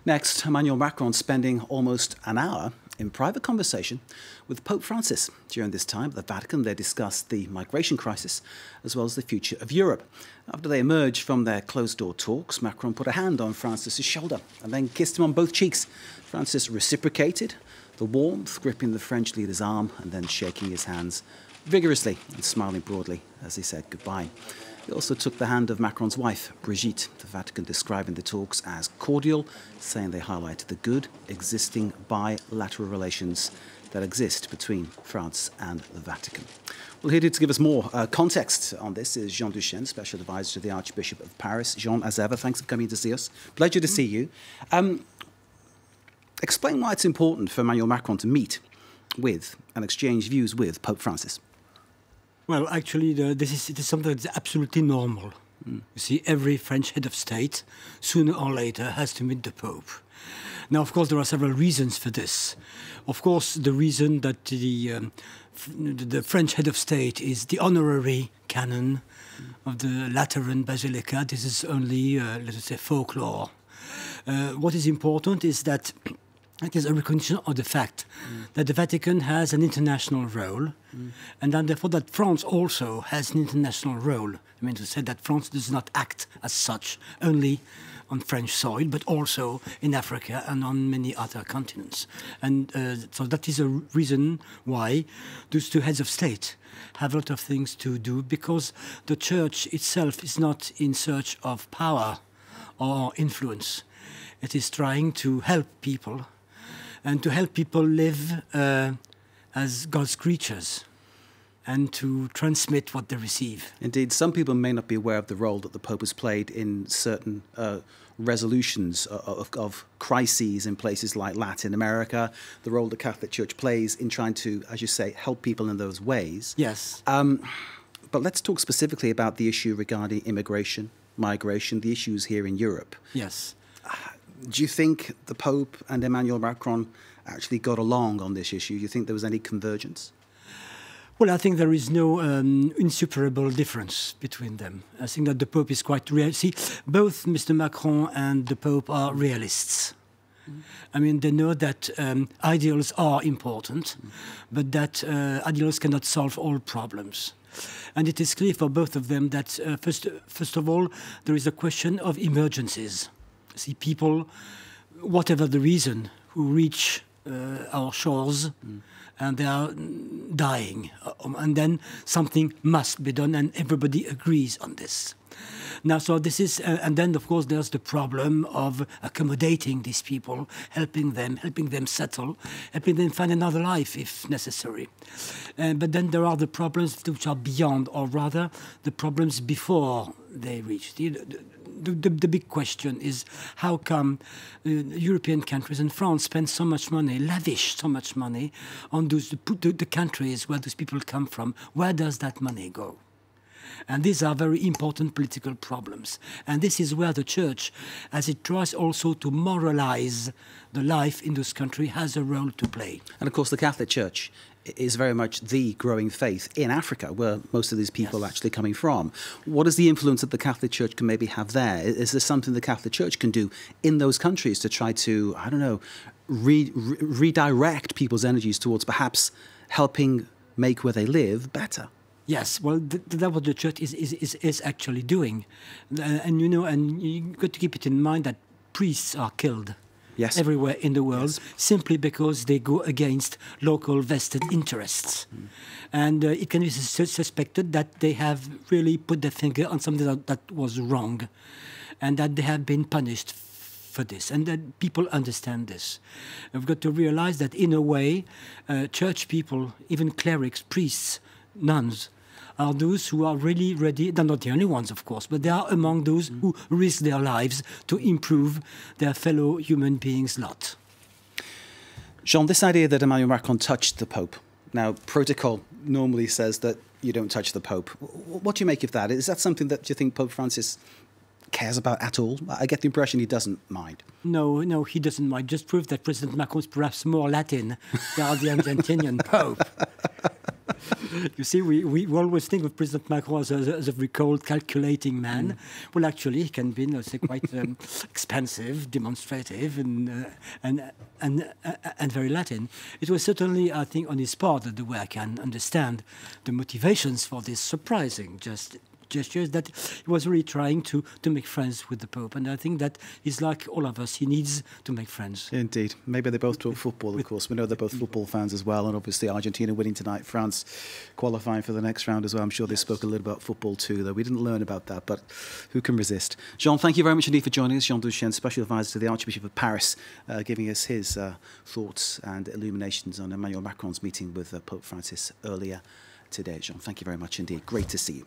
Next, Emmanuel Macron spending almost an hour in private conversation with Pope Francis. During this time at the Vatican, they discussed the migration crisis as well as the future of Europe. After they emerged from their closed-door talks, Macron put a hand on Francis's shoulder and then kissed him on both cheeks. Francis reciprocated the warmth, gripping the French leader's arm and then shaking his hands vigorously and smiling broadly as he said goodbye. He also took the hand of Macron's wife, Brigitte, the Vatican describing the talks as cordial, saying they highlighted the good existing bilateral relations that exist between France and the Vatican. Well, here to give us more context on this is Jean Duchesne, Special Advisor to the Archbishop of Paris. Jean, as ever, thanks for coming to see us. Pleasure to see you. Explain why it's important for Emmanuel Macron to meet with and exchange views with Pope Francis. Well, actually, it is something that's absolutely normal. You see, every French head of state, sooner or later, has to meet the Pope. Now, of course, there are several reasons for this. Of course, the reason that the French head of state is the honorary canon of the Lateran Basilica. This is only, let us say, folklore. What is important is that it is a recognition of the fact that the Vatican has an international role, and that therefore that France also has an international role. I mean to say that France does not act as such only on French soil, but also in Africa and on many other continents. And so that is a reason why those two heads of state have a lot of things to do, because the Church itself is not in search of power or influence. It is trying to help people, and to help people live as God's creatures, and to transmit what they receive. Indeed, some people may not be aware of the role that the Pope has played in certain resolutions of crises in places like Latin America, the role the Catholic Church plays in trying to, as you say, help people in those ways. Yes. But let's talk specifically about the issue regarding immigration, migration, the issues here in Europe. Yes. Do you think the Pope and Emmanuel Macron actually got along on this issue? Do you think there was any convergence? Well, I think there is no insuperable difference between them. I think that the Pope is quite real. See, both Mr. Macron and the Pope are realists. I mean, they know that ideals are important, but that ideals cannot solve all problems. And it is clear for both of them that, first of all, there is a question of emergencies. See, people, whatever the reason, who reach our shores and they are dying. And then something must be done, and everybody agrees on this. Now, so this is, and then, of course, there's the problem of accommodating these people, helping them settle, helping them find another life if necessary. But then there are the problems which are beyond, or rather, the problems before they reach. The big question is how come European countries and France spend so much money, lavish so much money on the countries where those people come from? Where does that money go? And these are very important political problems. And this is where the Church, as it tries also to moralize the life in this country, has a role to play. And of course, the Catholic Church is very much the growing faith in Africa, where most of these people are actually coming from. What is the influence that the Catholic Church can maybe have there? Is there something the Catholic Church can do in those countries to try to, I don't know, redirect people's energies towards perhaps helping make where they live better? Yes, well, that's what the Church is actually doing. And, you know, and you've got to keep it in mind that priests are killed. Yes. Everywhere in the world, simply because they go against local vested interests. And it can be suspected that they have really put their finger on something that was wrong, and that they have been punished for this, and that people understand this. We've got to realize that in a way, church people, even clerics, priests, nuns, are those who are really ready. They're not the only ones, of course, but they are among those who risk their lives to improve their fellow human beings' lot. Jean, this idea that Emmanuel Macron touched the Pope, now protocol normally says that you don't touch the Pope. What do you make of that? Is that something that you think Pope Francis cares about at all? I get the impression he doesn't mind. No, he doesn't mind. Just prove that President Macron is perhaps more Latin than the Argentinian Pope. You see, we always think of President Macron as a very cold, calculating man. Well, actually, he can be, let's say, quite expansive, demonstrative, and very Latin. It was certainly, I think, on his part, the way I can understand the motivations for this surprising gestures, that he was really trying to make friends with the Pope. And I think that he's like all of us. He needs to make friends. Indeed. Maybe they both talk football, of course. We know they're both football fans as well. And obviously Argentina winning tonight, France qualifying for the next round as well. I'm sure they spoke a little about football too, though. We didn't learn about that, but who can resist? Jean, thank you very much indeed for joining us. Jean Duchesne, Special Advisor to the Archbishop of Paris, giving us his thoughts and illuminations on Emmanuel Macron's meeting with Pope Francis earlier today. Jean, thank you very much indeed. Great to see you.